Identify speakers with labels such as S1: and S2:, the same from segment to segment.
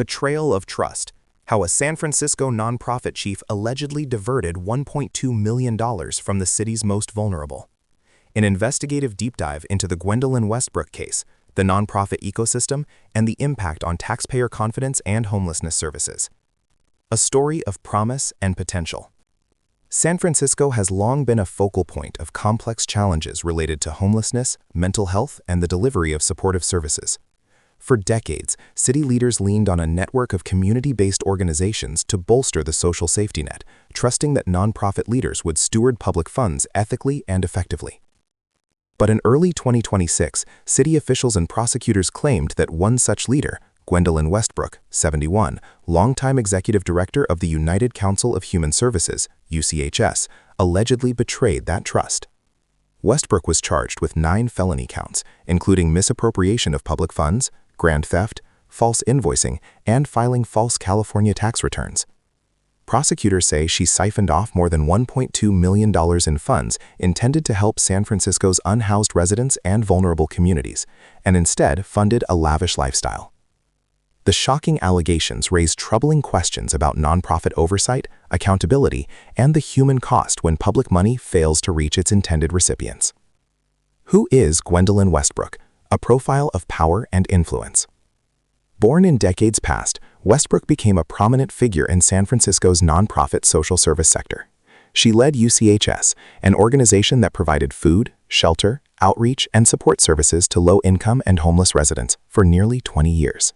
S1: Betrayal of trust. How a San Francisco nonprofit chief allegedly diverted $1.2 million from the city's most vulnerable. An investigative deep dive into the Gwendolyn Westbrook case, the nonprofit ecosystem, and the impact on taxpayer confidence and homelessness services. A story of promise and potential. San Francisco has long been a focal point of complex challenges related to homelessness, mental health, and the delivery of supportive services. For decades, city leaders leaned on a network of community-based organizations to bolster the social safety net, trusting that nonprofit leaders would steward public funds ethically and effectively. But in early 2026, city officials and prosecutors claimed that one such leader, Gwendolyn Westbrook, 71, longtime executive director of the United Council of Human Services, UCHS, allegedly betrayed that trust. Westbrook was charged with 9 felony counts, including misappropriation of public funds, grand theft, false invoicing, and filing false California tax returns. Prosecutors say she siphoned off more than $1.2 million in funds intended to help San Francisco's unhoused residents and vulnerable communities, and instead funded a lavish lifestyle. The shocking allegations raise troubling questions about nonprofit oversight, accountability, and the human cost when public money fails to reach its intended recipients. Who is Gwendolyn Westbrook? A profile of power and influence. Born in decades past, Westbrook became a prominent figure in San Francisco's nonprofit social service sector. She led UCHS, an organization that provided food, shelter, outreach, and support services to low-income and homeless residents for nearly 20 years.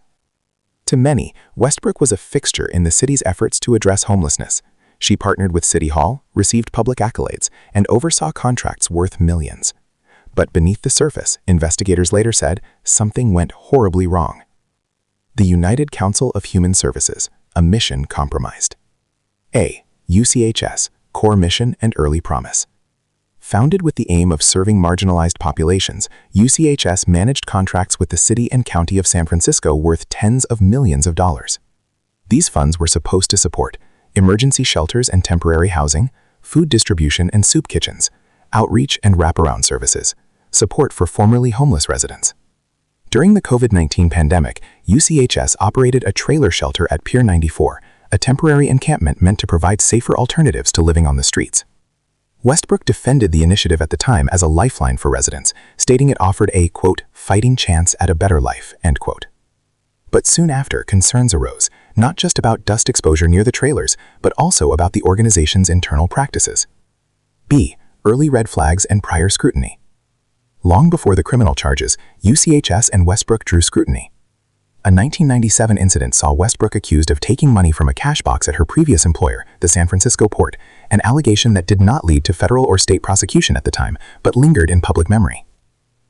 S1: To many, Westbrook was a fixture in the city's efforts to address homelessness. She partnered with City Hall, received public accolades, and oversaw contracts worth millions. But beneath the surface, investigators later said, something went horribly wrong. The United Council of Human Services, a mission compromised. A. UCHS, core mission and early promise. Founded with the aim of serving marginalized populations, UCHS managed contracts with the city and county of San Francisco worth tens of millions of dollars. These funds were supposed to support emergency shelters and temporary housing, food distribution and soup kitchens, outreach and wraparound services, support for formerly homeless residents. During the COVID-19 pandemic, UCHS operated a trailer shelter at Pier 94, a temporary encampment meant to provide safer alternatives to living on the streets. Westbrook defended the initiative at the time as a lifeline for residents, stating it offered a, quote, fighting chance at a better life, end quote. But soon after, concerns arose, not just about dust exposure near the trailers, but also about the organization's internal practices. B. Early red flags and prior scrutiny. Long before the criminal charges, UCHS and Westbrook drew scrutiny. A 1997 incident saw Westbrook accused of taking money from a cash box at her previous employer, the San Francisco Port, an allegation that did not lead to federal or state prosecution at the time, but lingered in public memory.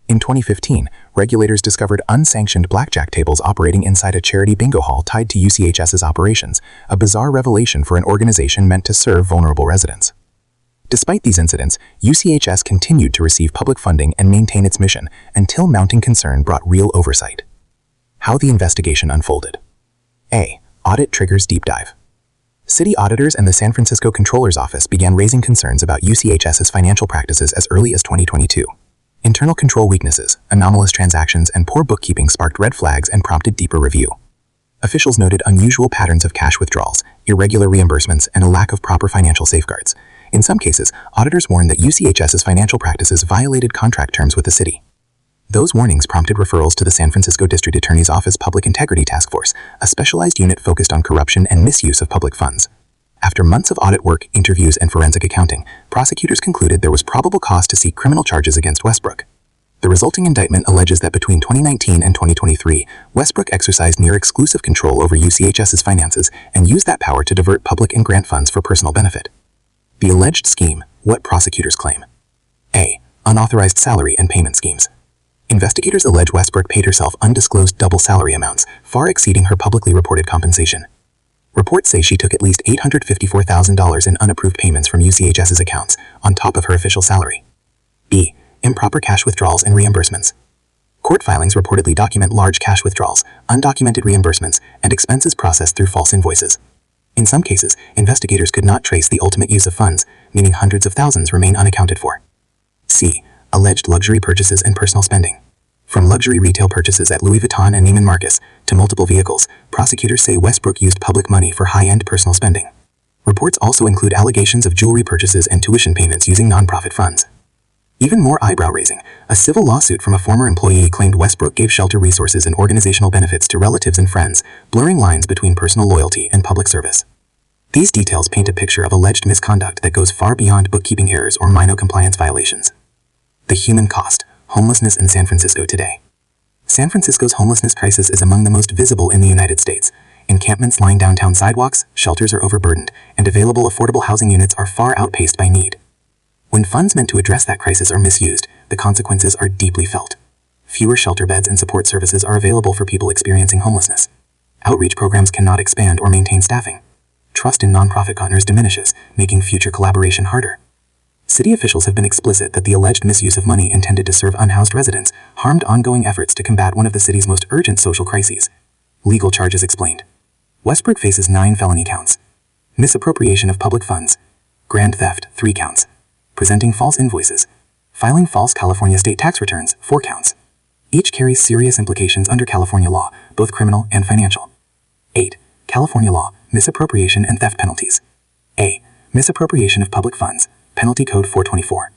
S1: In 2015, regulators discovered unsanctioned blackjack tables operating inside a charity bingo hall tied to UCHS's operations, a bizarre revelation for an organization meant to serve vulnerable residents. Despite these incidents, UCHS continued to receive public funding and maintain its mission until mounting concern brought real oversight. How the investigation unfolded. A. Audit triggers deep dive. City auditors and the San Francisco Comptroller's Office began raising concerns about UCHS's financial practices as early as 2022. Internal control weaknesses, anomalous transactions, and poor bookkeeping sparked red flags and prompted deeper review. Officials noted unusual patterns of cash withdrawals, irregular reimbursements, and a lack of proper financial safeguards. In some cases, auditors warned that UCHS's financial practices violated contract terms with the city. Those warnings prompted referrals to the San Francisco District Attorney's Office Public Integrity Task Force, a specialized unit focused on corruption and misuse of public funds. After months of audit work, interviews, and forensic accounting, prosecutors concluded there was probable cause to seek criminal charges against Westbrook. The resulting indictment alleges that between 2019 and 2023, Westbrook exercised near-exclusive control over UCHS's finances and used that power to divert public and grant funds for personal benefit. The alleged scheme, what prosecutors claim. A. Unauthorized salary and payment schemes. Investigators allege Westbrook paid herself undisclosed double salary amounts, far exceeding her publicly reported compensation. Reports say she took at least $854,000 in unapproved payments from UCHS's accounts, on top of her official salary. B. Improper cash withdrawals and reimbursements. Court filings reportedly document large cash withdrawals, undocumented reimbursements, and expenses processed through false invoices. In some cases, investigators could not trace the ultimate use of funds, meaning hundreds of thousands remain unaccounted for. C. Alleged luxury purchases and personal spending.
S2: From luxury retail purchases at Louis Vuitton and Neiman Marcus to multiple vehicles, prosecutors say Westbrook used public money for high-end personal spending. Reports also include allegations of jewelry purchases and tuition payments using nonprofit funds. Even more eyebrow-raising, a civil lawsuit from a former employee claimed Westbrook gave shelter resources and organizational benefits to relatives and friends, blurring lines between personal loyalty and public service. These details paint a picture of alleged misconduct that goes far beyond bookkeeping errors or minor compliance violations. The human cost, homelessness in San Francisco today. San Francisco's homelessness crisis is among the most visible in the United States. Encampments line downtown sidewalks, shelters are overburdened, and available affordable housing units are far outpaced by need. When funds meant to address that crisis are misused, the consequences are deeply felt. Fewer shelter beds and support services are available for people experiencing homelessness. Outreach programs cannot expand or maintain staffing. Trust in nonprofit partners diminishes, making future collaboration harder. City officials have been explicit that the alleged misuse of money intended to serve unhoused residents harmed ongoing efforts to combat one of the city's most urgent social crises. Legal charges explained. Westbrook faces 9 felony counts. Misappropriation of public funds. Grand theft, 3 counts. Presenting false invoices. Filing false California state tax returns, 4 counts. Each carries serious implications under California law, both criminal and financial. 8. California law, misappropriation and theft penalties. A. Misappropriation of public funds. Penalty Code 424.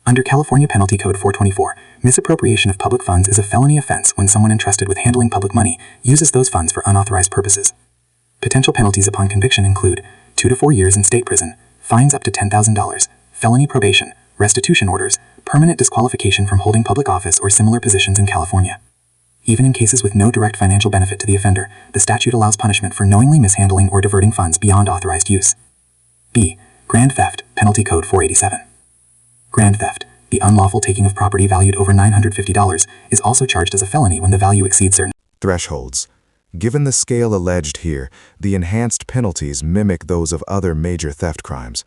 S2: Under California Penalty Code 424, misappropriation of public funds is a felony offense when someone entrusted with handling public money uses those funds for unauthorized purposes. Potential penalties upon conviction include 2 to 4 years in state prison, fines up to $10,000, felony probation, restitution orders, permanent disqualification from holding public office or similar positions in California. Even in cases with no direct financial benefit to the offender, the statute allows punishment for knowingly mishandling or diverting funds beyond authorized use. B. Grand theft, Penalty Code 487. Grand theft, the unlawful taking of property valued over $950, is also charged as a felony when the value exceeds certain
S3: thresholds. Given the scale alleged here, the enhanced penalties mimic those of other major theft crimes.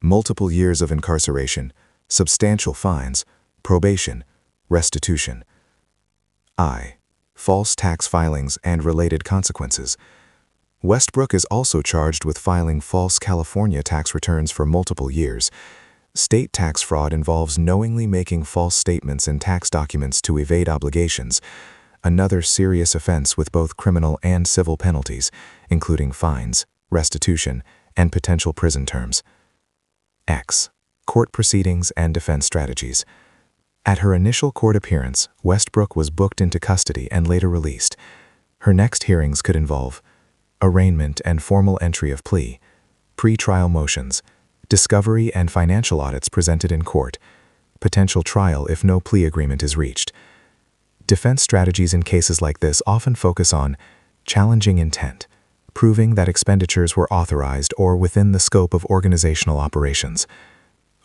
S3: Multiple years of incarceration, substantial fines, probation, restitution. I. False tax filings and related consequences. Westbrook is also charged with filing false California tax returns for multiple years. State tax fraud involves knowingly making false statements in tax documents to evade obligations, another serious offense with both criminal and civil penalties, including fines, restitution, and potential prison terms. X. Court proceedings and defense strategies. At her initial court appearance, Westbrook was booked into custody and later released. Her next hearings could involve arraignment and formal entry of plea, pre-trial motions, discovery and financial audits presented in court, potential trial if no plea agreement is reached. Defense strategies in cases like this often focus on challenging intent, proving that expenditures were authorized or within the scope of organizational operations,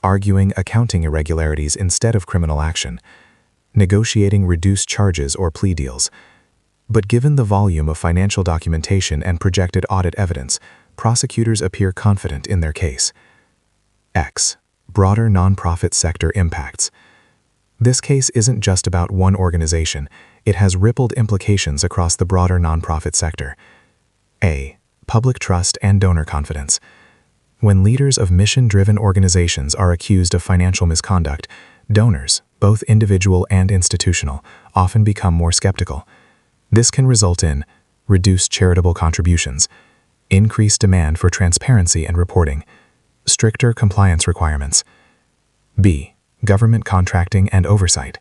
S3: arguing accounting irregularities instead of criminal action, negotiating reduced charges or plea deals. But given the volume of financial documentation and projected audit evidence, prosecutors appear confident in their case. X. Broader nonprofit sector impacts. This case isn't just about one organization, it has rippled implications across the broader nonprofit sector. A. Public trust and donor confidence. When leaders of mission-driven organizations are accused of financial misconduct, donors, both individual and institutional, often become more skeptical. This can result in reduced charitable contributions, increased demand for transparency and reporting, stricter compliance requirements. B. Government contracting and oversight.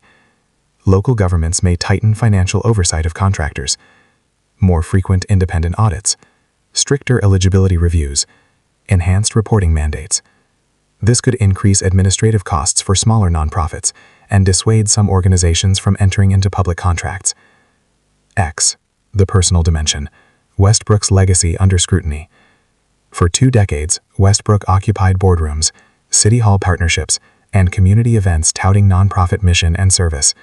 S3: Local governments may tighten financial oversight of contractors, more frequent independent audits, stricter eligibility reviews, enhanced reporting mandates. This could increase administrative costs for smaller nonprofits and dissuade some organizations from entering into public contracts. X. The personal dimension. Westbrook's legacy under scrutiny. For 2 decades, Westbrook occupied boardrooms, city hall partnerships, and community events touting nonprofit mission and service.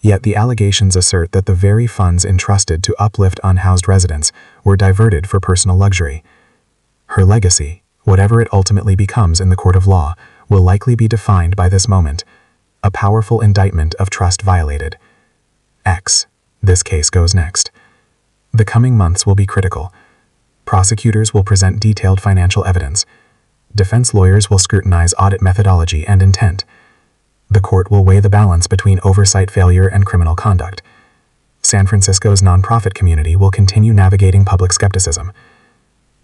S3: Yet the allegations assert that the very funds entrusted to uplift unhoused residents were diverted for personal luxury. Her legacy, whatever it ultimately becomes in the court of law, will likely be defined by this moment, a powerful indictment of trust violated. X. This case goes next. The coming months will be critical. Prosecutors will present detailed financial evidence. Defense lawyers will scrutinize audit methodology and intent.
S2: The court will weigh the balance between oversight failure and criminal conduct. San Francisco's nonprofit community will continue navigating public skepticism.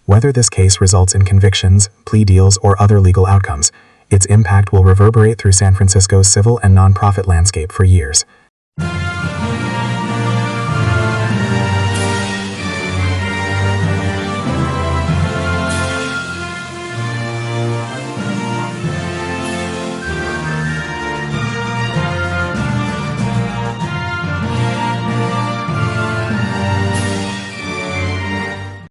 S2: Whether this case results in convictions, plea deals, or other legal outcomes, its impact will reverberate through San Francisco's civil and nonprofit landscape for years.